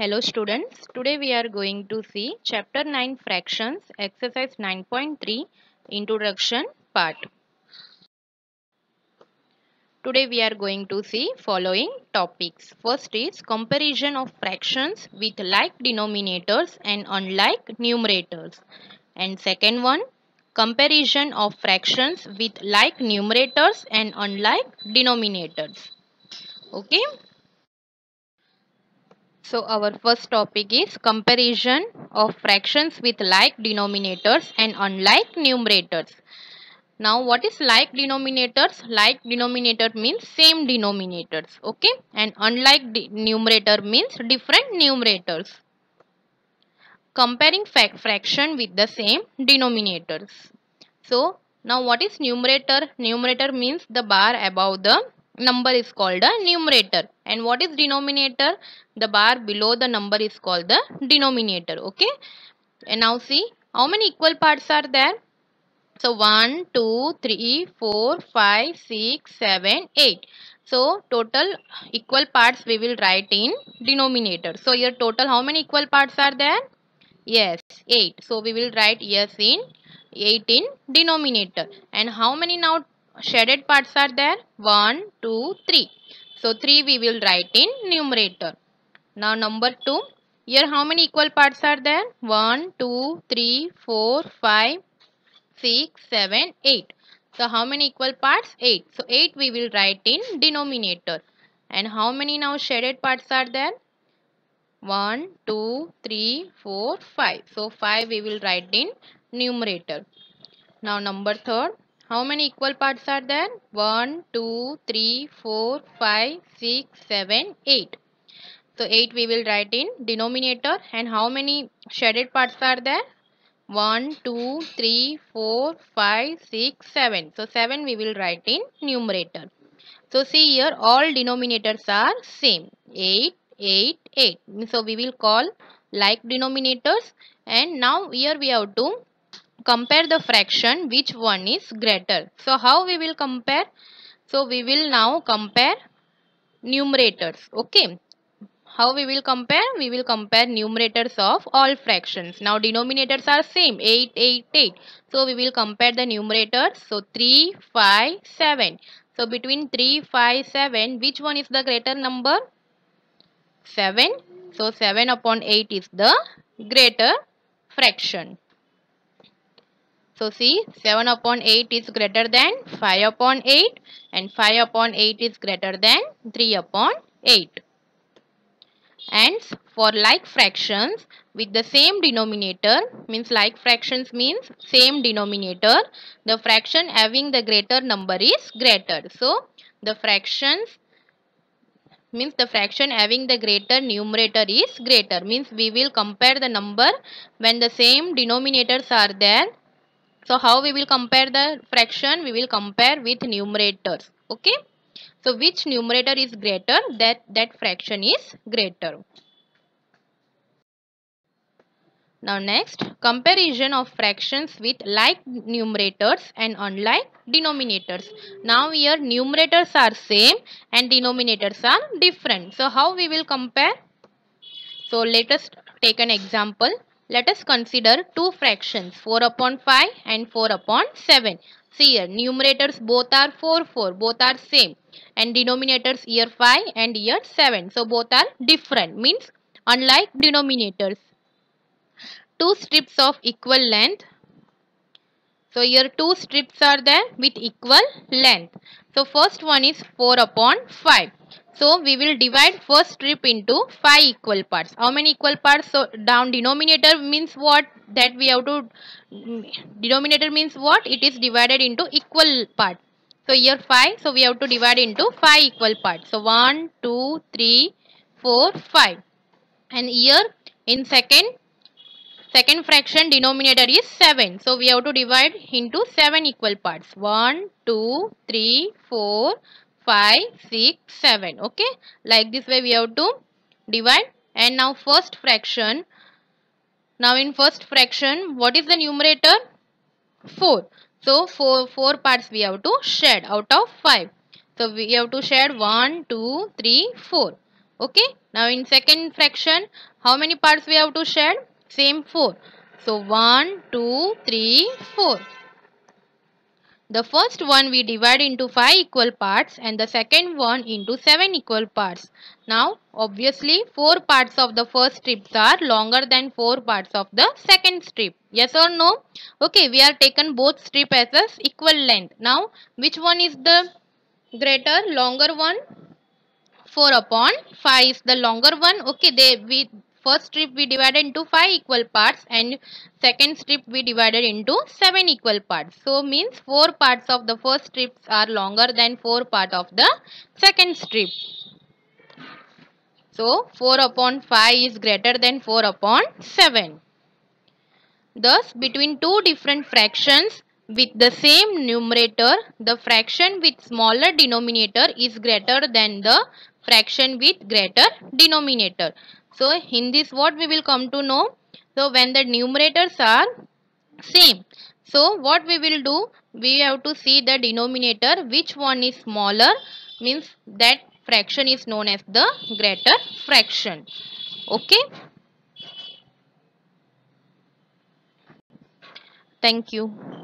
Hello students, today we are going to see chapter 9 fractions exercise 9.3 introduction part. Today we are going to see following topics. First is comparison of fractions with like denominators and unlike numerators. And second one, comparison of fractions with like numerators and unlike denominators. Okay. So our first topic is comparison of fractions with like denominators and unlike numerators. Now what is like denominators? Like denominator means same denominators, okay? And unlike numerator means different numerators. Comparing fraction with the same denominators. So now what is numerator? Numerator means the bar above the number is called a numerator. And what is denominator? The bar below the number is called the denominator. Okay. And now see how many equal parts are there. So 1, 2, 3, 4, 5, 6, 7, 8. So total equal parts we will write in denominator. So your total how many equal parts are there? Yes, 8. So we will write yes in 8 in denominator. And how many now shaded parts are there? 1, 2, 3. So 3 we will write in numerator. Now number 2. Here how many equal parts are there? 1, 2, 3, 4, 5, 6, 7, 8. So how many equal parts? 8. So 8 we will write in denominator. And how many now shaded parts are there? 1, 2, 3, 4, 5. So 5 we will write in numerator. Now number third. How many equal parts are there? 1, 2, 3, 4, 5, 6, 7, 8. So 8 we will write in denominator. And how many shaded parts are there? 1, 2, 3, 4, 5, 6, 7. So 7 we will write in numerator. So see here all denominators are same. 8, 8, 8. So we will call like denominators. And now here we have to compare the fraction which one is greater. So how we will compare? So we will now compare numerators. Okay. How we will compare? We will compare numerators of all fractions. Now denominators are same 8, 8, 8. So we will compare the numerators. So 3, 5, 7. So between 3, 5, 7, which one is the greater number? 7. So 7 upon 8 is the greater fraction. So see 7 upon 8 is greater than 5 upon 8 and 5 upon 8 is greater than 3 upon 8. And for like fractions with the same denominator means like fractions means same denominator, the fraction having the greater number is greater. So the fractions means the fraction having the greater numerator is greater, means we will compare the number when the same denominators are there. So how we will compare the fraction? We will compare with numerators. Okay. So which numerator is greater, that fraction is greater. Now next, comparison of fractions with like numerators and unlike denominators. Now here numerators are same and denominators are different. So how we will compare? So let us take an example. Let us consider two fractions 4 upon 5 and 4 upon 7. See here numerators both are 4, 4. Both are same. And denominators here 5 and here 7. So both are different, means unlike denominators. Two strips of equal length. So here two strips are there with equal length. So first one is 4 upon 5. So we will divide first strip into 5 equal parts. How many equal parts? So down denominator means what? That we have to, denominator means what? It is divided into equal parts. So here 5. So we have to divide into 5 equal parts. So 1, 2, 3, 4, 5. And here in second fraction denominator is 7. So we have to divide into 7 equal parts. 1, 2, 3, 4, 5, 6, 7. Okay. Like this way we have to divide. And now first fraction. Now in first fraction, what is the numerator? 4. So 4 parts we have to shed out of 5. So we have to shed 1, 2, 3, 4. Okay, now in second fraction, how many parts we have to shed? Same 4. So 1, 2, 3, 4. The first one we divide into 5 equal parts and the second one into 7 equal parts. Now obviously 4 parts of the first strips are longer than 4 parts of the second strip. Yes or no? Okay, we are taken both strip as equal length. Now which one is the greater, longer one? 4 upon 5 is the longer one. Okay, we first strip we divided into 5 equal parts and second strip we divided into 7 equal parts. So means 4 parts of the first strips are longer than 4 part of the second strip. So 4 upon 5 is greater than 4 upon 7. Thus, between two different fractions with the same numerator, the fraction with smaller denominator is greater than the fraction with greater denominator. So, in this what we will come to know? So, when the numerators are same. So, what we will do? We have to see the denominator, which one is smaller, means that fraction is known as the greater fraction. Okay. Thank you.